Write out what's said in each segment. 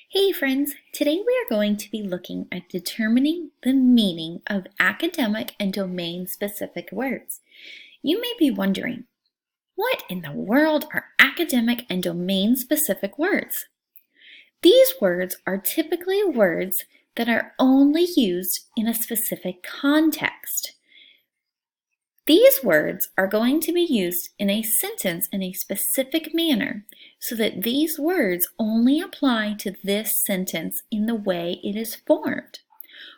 Hey friends, today we are going to be looking at determining the meaning of academic and domain-specific words. You may be wondering, what in the world are academic and domain-specific words? These words are typically words that are only used in a specific context. These words are going to be used in a sentence in a specific manner so that these words only apply to this sentence in the way it is formed.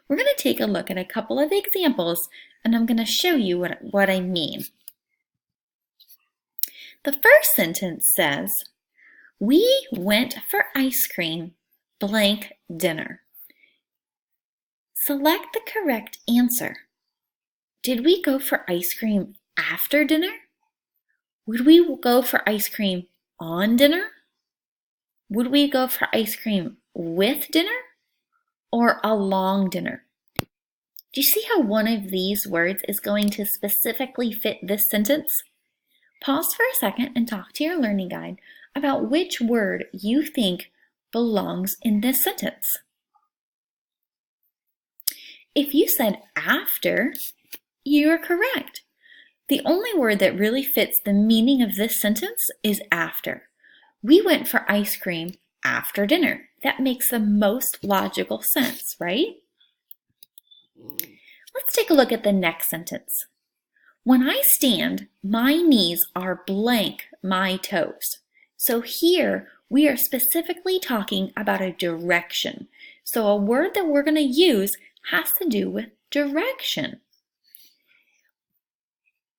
We're going to take a look at a couple of examples and I'm going to show you what I mean. The first sentence says, "We went for ice cream blank dinner." Select the correct answer. Did we go for ice cream after dinner? Would we go for ice cream on dinner? Would we go for ice cream with dinner or along dinner? Do you see how one of these words is going to specifically fit this sentence? Pause for a second and talk to your learning guide about which word you think belongs in this sentence. If you said after, you are correct. The only word that really fits the meaning of this sentence is after. We went for ice cream after dinner. That makes the most logical sense, right? Let's take a look at the next sentence. When I stand, my knees are blank my toes. So here we are specifically talking about a direction. So a word that we're going to use has to do with direction.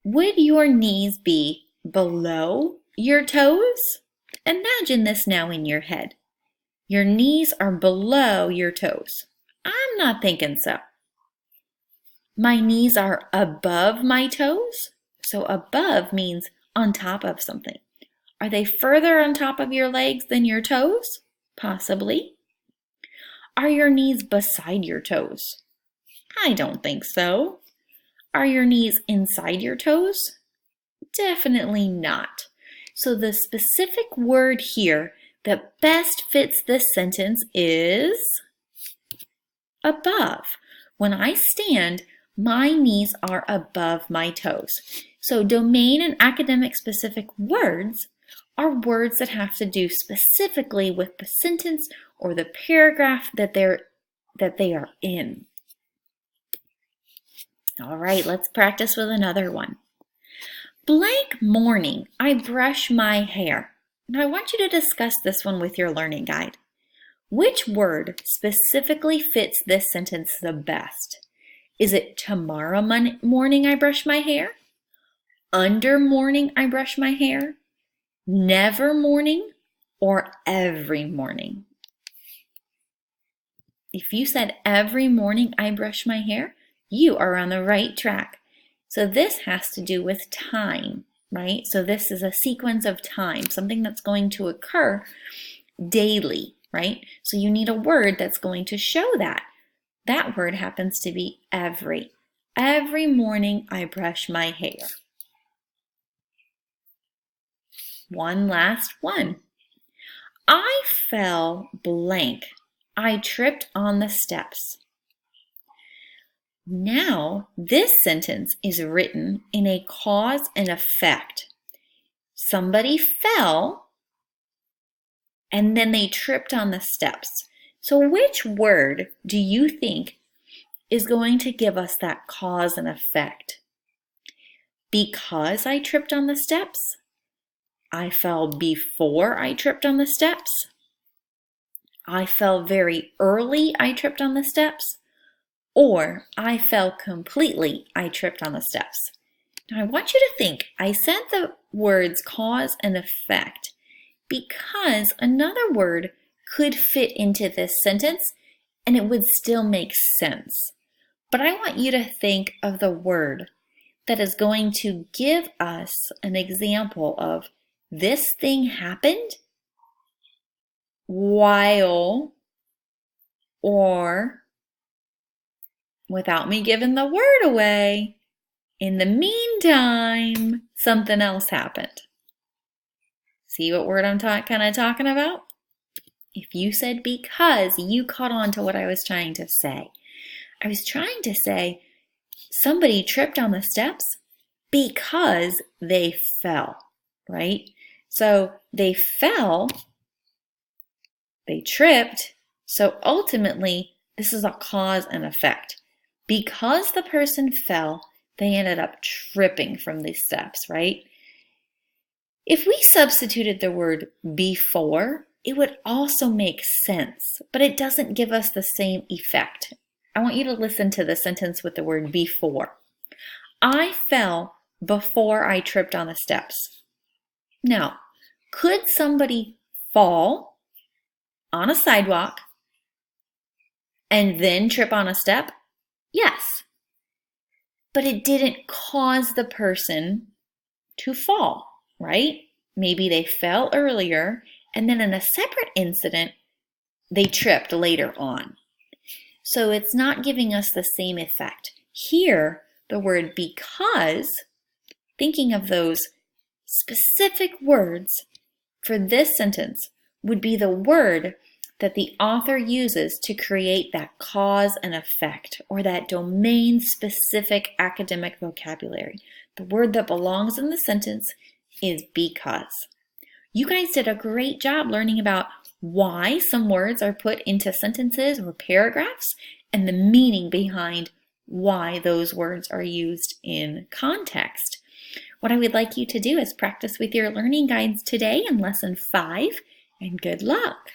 Would your knees be below your toes? Imagine this now in your head. Your knees are below your toes. I'm not thinking so. My knees are above my toes. So above means on top of something. Are they further on top of your legs than your toes? Possibly. Are your knees beside your toes? I don't think so. Are your knees inside your toes? Definitely not. So the specific word here that best fits this sentence is above. When I stand, my knees are above my toes. So domain and academic specific words are words that have to do specifically with the sentence or the paragraph that they are in. All right, let's practice with another one. Blank morning, I brush my hair. Now I want you to discuss this one with your learning guide. Which word specifically fits this sentence the best? Is it tomorrow morning I brush my hair? Under morning I brush my hair? Never morning? Or every morning? If you said every morning I brush my hair, you are on the right track. So this has to do with time, right? So this is a sequence of time, something that's going to occur daily, right? So you need a word that's going to show that. That word happens to be every. Every morning I brush my hair. One last one. I fell blank. I tripped on the steps. Now, this sentence is written in a cause and effect. Somebody fell and then they tripped on the steps. So which word do you think is going to give us that cause and effect? Because I tripped on the steps? I fell before I tripped on the steps? I fell very early, I tripped on the steps? Or I fell completely, I tripped on the steps. Now I want you to think, I said the words cause and effect because another word could fit into this sentence and it would still make sense. But I want you to think of the word that is going to give us an example of this thing happened while or without me giving the word away, in the meantime, something else happened. See what word I'm kind of talking about? If you said because, you caught on to what I was trying to say. I was trying to say somebody tripped on the steps because they fell, right? So they fell, they tripped, so ultimately this is a cause and effect. Because the person fell, they ended up tripping from these steps, right? If we substituted the word before, it would also make sense, but it doesn't give us the same effect. I want you to listen to the sentence with the word before. I fell before I tripped on the steps. Now, could somebody fall on a sidewalk and then trip on a step? Yes. But it didn't cause the person to fall, right? Maybe they fell earlier and then in a separate incident, they tripped later on. So it's not giving us the same effect. Here, the word because, thinking of those specific words for this sentence, would be the word that the author uses to create that cause and effect, or that domain-specific academic vocabulary. The word that belongs in the sentence is because. You guys did a great job learning about why some words are put into sentences or paragraphs and the meaning behind why those words are used in context. What I would like you to do is practice with your learning guides today in lesson 5, and good luck.